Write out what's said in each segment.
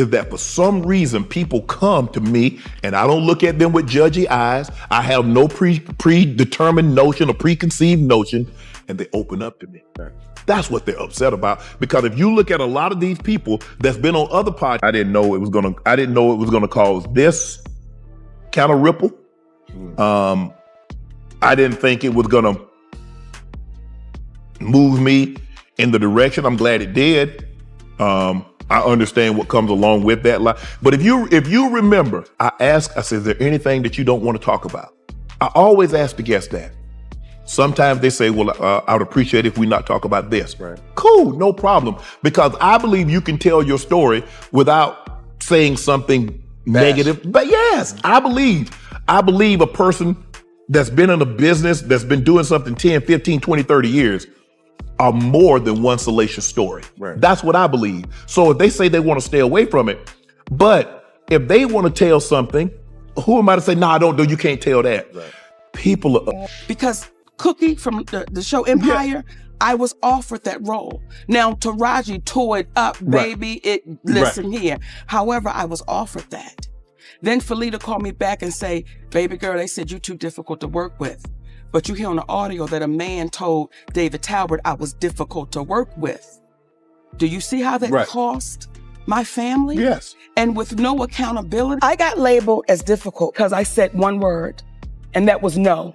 is that for some reason people come to me and I don't look at them with judgy eyes. I have no predetermined notion or preconceived notion, and they open up to me. Right. That's what they're upset about. Because if you look at a lot of these people that's been on other podcasts, I didn't know it was gonna cause this kind of ripple. I didn't think it was gonna move me in the direction. I'm glad it did. I understand what comes along with that. But if you remember, I said, is there anything that you don't want to talk about? I always ask the guests that. Sometimes they say, well, I would appreciate if we not talk about this. Right. Cool, no problem. Because I believe you can tell your story without saying something negative. But yes, I believe a person that's been in a business, that's been doing something 10, 15, 20, 30 years, are more than one salacious story. Right. That's what I believe. So if they say they want to stay away from it, but if they want to tell something, who am I to say, no, don't do, you can't tell that. Right. People are... Because Cookie from the show Empire, I was offered that role. Now Taraji tore it up, baby, listen here. However, I was offered that. Then Felita called me back and say, baby girl, they said you're too difficult to work with. But you hear on the audio that a man told David Talbot I was difficult to work with. Do you see how that cost my family? Yes. And with no accountability. I got labeled as difficult because I said one word, and that was no.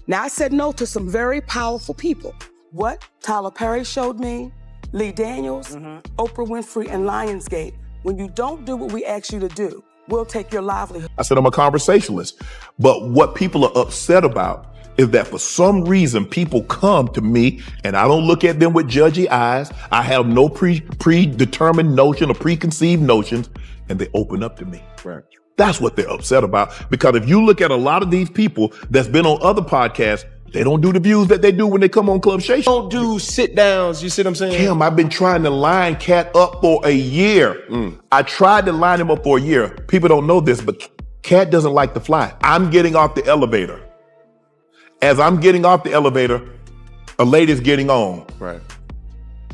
Now I said no to some very powerful people. What Tyler Perry showed me, Lee Daniels, Oprah Winfrey, and Lionsgate. When you don't do what we ask you to do, we'll take your livelihood. I said I'm a conversationalist. But what people are upset about is that for some reason people come to me and I don't look at them with judgy eyes. I have no predetermined notion or preconceived notions, and they open up to me. Right. That's what they're upset about. Because if you look at a lot of these people that's been on other podcasts, they don't do the views that they do when they come on Club Shay Shay. Don't do sit downs, you see what I'm saying? Kim, I've been trying to line Katt up for a year. I tried to line him up for a year. People don't know this, but Katt doesn't like to fly. I'm getting off the elevator. As I'm getting off the elevator, a lady's getting on. Right.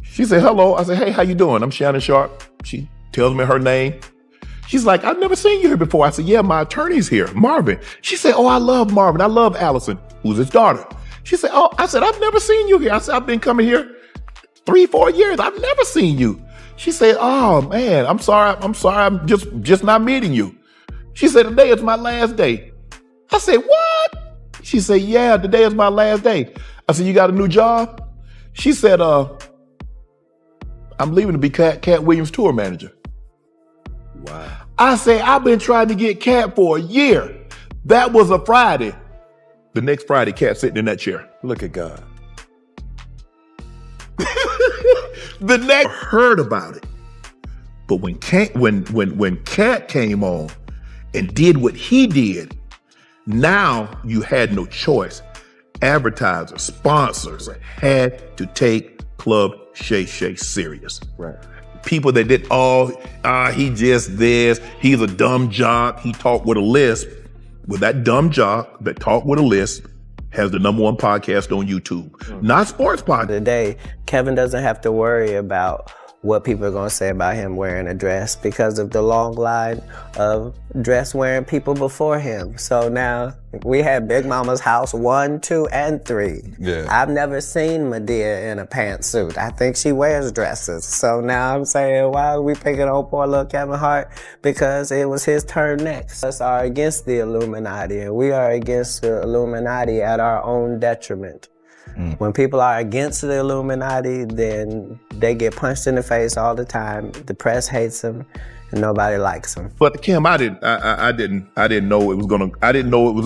She said, hello. I said, hey, how you doing? I'm Shannon Sharpe. She tells me her name. She's like, I've never seen you here before. I said, yeah, my attorney's here, Marvin. She said, oh, I love Marvin. I love Allison, who's his daughter. She said, oh, I said, I've never seen you here. I said, I've been coming here 3-4 years. I've never seen you. She said, oh man, I'm sorry. I'm just not meeting you. She said, today is my last day. I said, what? She said, yeah, today is my last day. I said, you got a new job? She said, I'm leaving to be Katt Williams' tour manager. Wow. I said, I've been trying to get Katt for a year. That was a Friday. The next Friday, Katt sitting in that chair. Look at God. The next heard about it. But when Katt came on and did what he did, now you had no choice. Advertisers, sponsors had to take Club Shay Shay serious. Right. People that did, he just this, he's a dumb jock, he talked with a lisp. Well, that dumb jock that talked with a lisp has the #1 podcast on YouTube. Not sports podcast. Today, Kevin doesn't have to worry about what people are going to say about him wearing a dress because of the long line of dress-wearing people before him. So now we had Big Mama's house 1, 2, and 3. Yeah. I've never seen Madea in a pantsuit. I think she wears dresses. So now I'm saying, why are we picking on poor little Kevin Hart? Because it was his turn next. Us are against the Illuminati, and we are against the Illuminati at our own detriment. When people are against the Illuminati, then they get punched in the face all the time. The press hates them, and nobody likes them. But Kim, I didn't know it was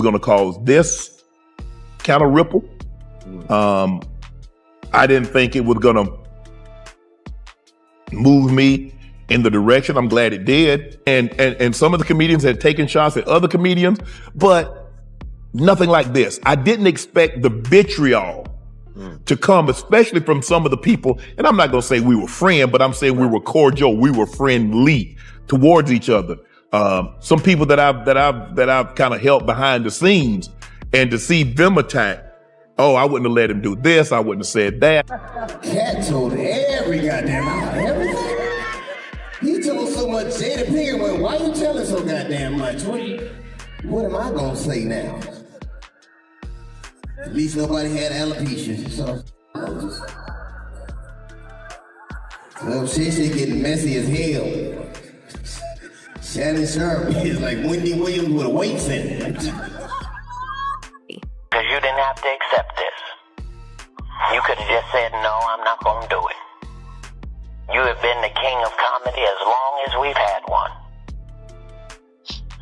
gonna cause this kind of ripple. I didn't think it was gonna move me in the direction. I'm glad it did. And some of the comedians had taken shots at other comedians, but nothing like this. I didn't expect the vitriol to come, especially from some of the people. And I'm not gonna say we were friends, but I'm saying we were cordial, we were friendly towards each other. Some people that I've kind of helped behind the scenes, and to see them attack, oh, I wouldn't have let him do this, I wouldn't have said that. Katt told every goddamn everything. He told so much Say the pig, well, why you telling so goddamn much? What am I gonna say now? At least nobody had alopecia, so. Well, Shay Shay getting messy as hell. Shannon Sharpe is like Wendy Williams with a weight center. Because you didn't have to accept this. You could have just said, no, I'm not going to do it. You have been the king of comedy as long as we've had one.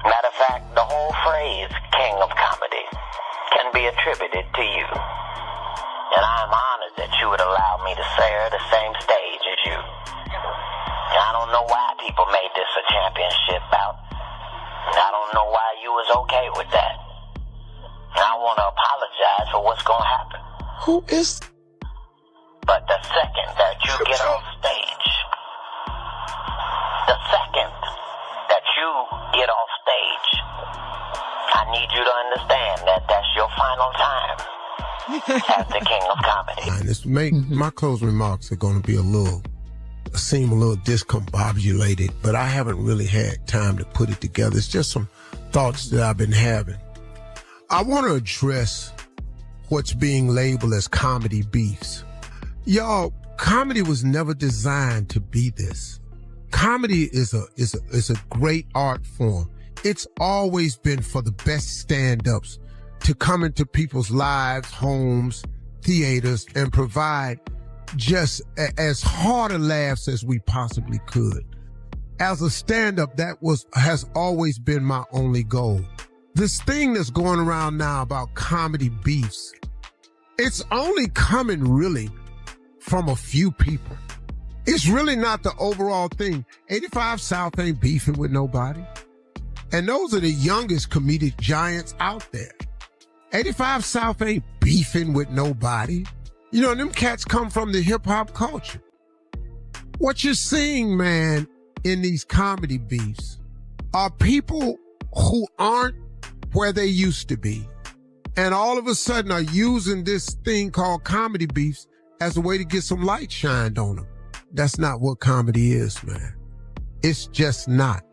Matter of fact, the whole phrase, king of comedy, can be attributed to you. And I am honored that you would allow me to share the same stage as you. And I don't know why people made this a championship bout. And I don't know why you was okay with that. And I want to apologize for what's going to happen. Who is? But the second that you get on stage, I need you to understand that that's your final time as the king of comedy. And this my closing remarks are going to be seem a little discombobulated, but I haven't really had time to put it together. It's just some thoughts that I've been having. I want to address what's being labeled as comedy beefs. Y'all, comedy was never designed to be this. Comedy is a great art form. It's always been for the best stand-ups to come into people's lives, homes, theaters, and provide just as hard a laughs as we possibly could. As a stand-up, has always been my only goal. This thing that's going around now about comedy beefs, it's only coming really from a few people. It's really not the overall thing. 85 South ain't beefing with nobody. And those are the youngest comedic giants out there. 85 South ain't beefing with nobody. You know, them cats come from the hip hop culture. What you're seeing, man, in these comedy beefs are people who aren't where they used to be. And all of a sudden are using this thing called comedy beefs as a way to get some light shined on them. That's not what comedy is, man. It's just not.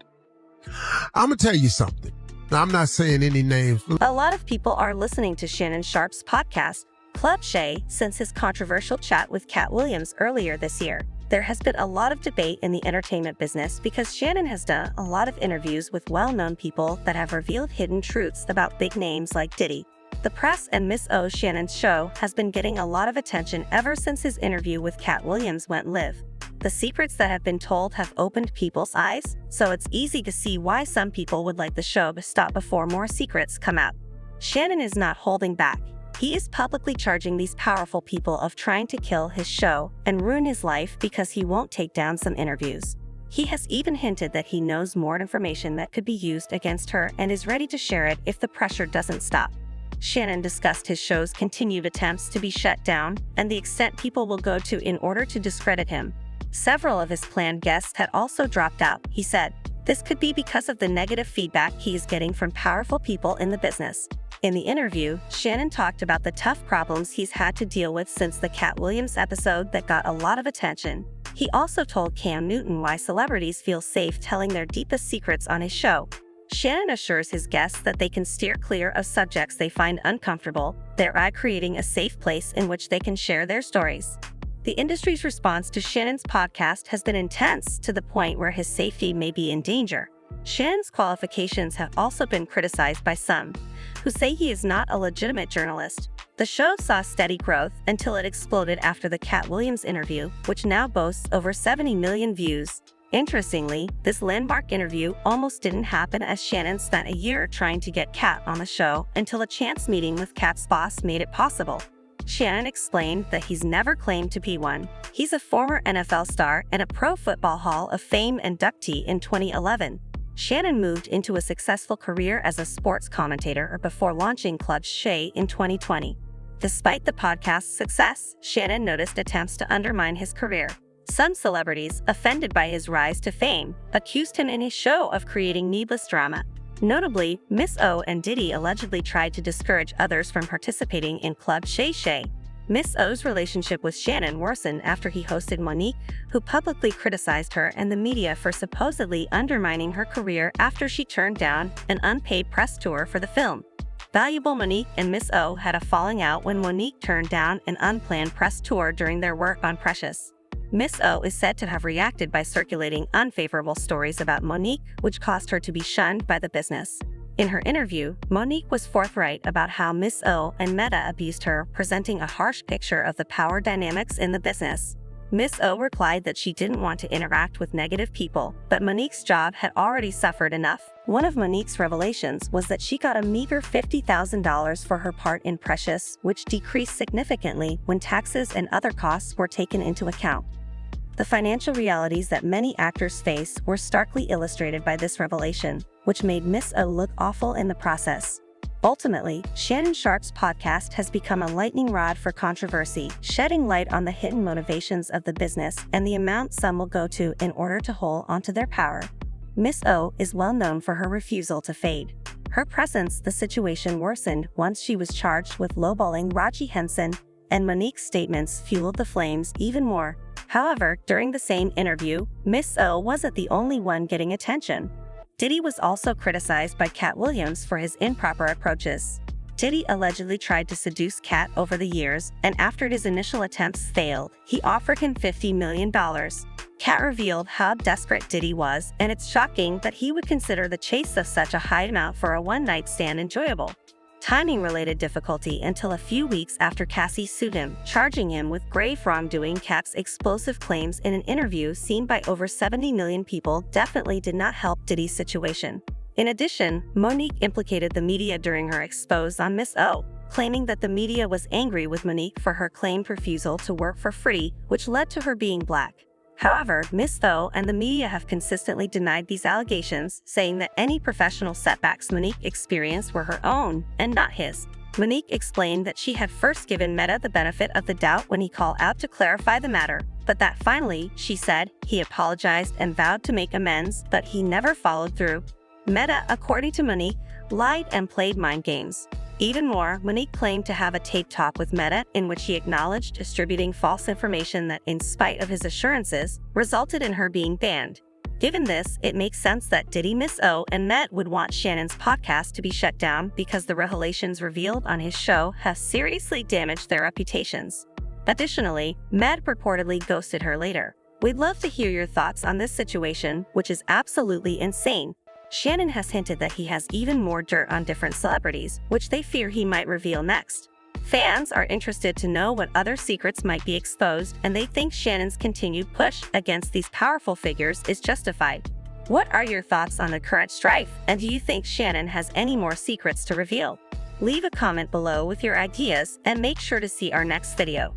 I'm going to tell you something. Now, I'm not saying any names. A lot of people are listening to Shannon Sharpe's podcast, Club Shay, since his controversial chat with Katt Williams earlier this year. There has been a lot of debate in the entertainment business because Shannon has done a lot of interviews with well-known people that have revealed hidden truths about big names like Diddy. The press and Miss O Shannon's show has been getting a lot of attention ever since his interview with Katt Williams went live. The secrets that have been told have opened people's eyes, so it's easy to see why some people would like the show to stop before more secrets come out. Shannon is not holding back. He is publicly charging these powerful people of trying to kill his show and ruin his life because he won't take down some interviews. He has even hinted that he knows more information that could be used against her and is ready to share it if the pressure doesn't stop. Shannon discussed his show's continued attempts to be shut down and the extent people will go to in order to discredit him. Several of his planned guests had also dropped out, he said. This could be because of the negative feedback he is getting from powerful people in the business. In the interview, Shannon talked about the tough problems he's had to deal with since the Katt Williams episode that got a lot of attention. He also told Cam Newton why celebrities feel safe telling their deepest secrets on his show. Shannon assures his guests that they can steer clear of subjects they find uncomfortable, thereby creating a safe place in which they can share their stories. The industry's response to Shannon's podcast has been intense to the point where his safety may be in danger. Shannon's qualifications have also been criticized by some, who say he is not a legitimate journalist. The show saw steady growth until it exploded after the Katt Williams interview, which now boasts over 70 million views. Interestingly, this landmark interview almost didn't happen as Shannon spent a year trying to get Katt on the show until a chance meeting with Katt's boss made it possible. Shannon explained that he's never claimed to be one. He's a former NFL star and a Pro Football Hall of Fame inductee in 2011. Shannon moved into a successful career as a sports commentator before launching Club Shay in 2020. Despite the podcast's success, Shannon noticed attempts to undermine his career. Some celebrities, offended by his rise to fame, accused him in his show of creating needless drama. Notably, Miss O and Diddy allegedly tried to discourage others from participating in Club Shay Shay. Miss O's relationship with Shannon worsened after he hosted Monique, who publicly criticized her and the media for supposedly undermining her career after she turned down an unpaid press tour for the film. Valuable Monique and Miss O had a falling out when Monique turned down an unplanned press tour during their work on Precious. Miss O is said to have reacted by circulating unfavorable stories about Monique, which caused her to be shunned by the business. In her interview, Monique was forthright about how Miss O and Madea abused her, presenting a harsh picture of the power dynamics in the business. Miss O replied that she didn't want to interact with negative people, but Monique's job had already suffered enough. One of Monique's revelations was that she got a meager $50,000 for her part in Precious, which decreased significantly when taxes and other costs were taken into account. The financial realities that many actors face were starkly illustrated by this revelation, which made Miss O look awful in the process. Ultimately, Shannon Sharpe's podcast has become a lightning rod for controversy, shedding light on the hidden motivations of the business and the amount some will go to in order to hold onto their power. Miss O is well known for her refusal to fade. Her presence, the situation worsened once she was charged with lowballing Raji Henson, and Monique's statements fueled the flames even more. However, during the same interview, Miss O wasn't the only one getting attention. Diddy was also criticized by Katt Williams for his improper approaches. Diddy allegedly tried to seduce Katt over the years, and after his initial attempts failed, he offered him $50 million. Katt revealed how desperate Diddy was, and it's shocking that he would consider the chase of such a high amount for a one-night stand enjoyable. Timing-related difficulty until a few weeks after Cassie sued him, charging him with grave wrongdoing. Katt's explosive claims in an interview seen by over 70 million people definitely did not help Diddy's situation. In addition, Monique implicated the media during her expose on Miss O, claiming that the media was angry with Monique for her claimed refusal to work for free, which led to her being black. However, Miss O and the media have consistently denied these allegations, saying that any professional setbacks Monique experienced were her own and not his. Monique explained that she had first given Madea the benefit of the doubt when he called out to clarify the matter, but that finally, she said, he apologized and vowed to make amends, but he never followed through. Madea, according to Monique, lied and played mind games. Even more, Monique claimed to have a tape talk with Madea in which he acknowledged distributing false information that, in spite of his assurances, resulted in her being banned. Given this, it makes sense that Diddy, Miss O, and Madea would want Shannon's podcast to be shut down because the revelations revealed on his show have seriously damaged their reputations. Additionally, Madea reportedly ghosted her later. We'd love to hear your thoughts on this situation, which is absolutely insane. Shannon has hinted that he has even more dirt on different celebrities, which they fear he might reveal next. Fans are interested to know what other secrets might be exposed, and they think Shannon's continued push against these powerful figures is justified. What are your thoughts on the current strife, and do you think Shannon has any more secrets to reveal? Leave a comment below with your ideas, and make sure to see our next video.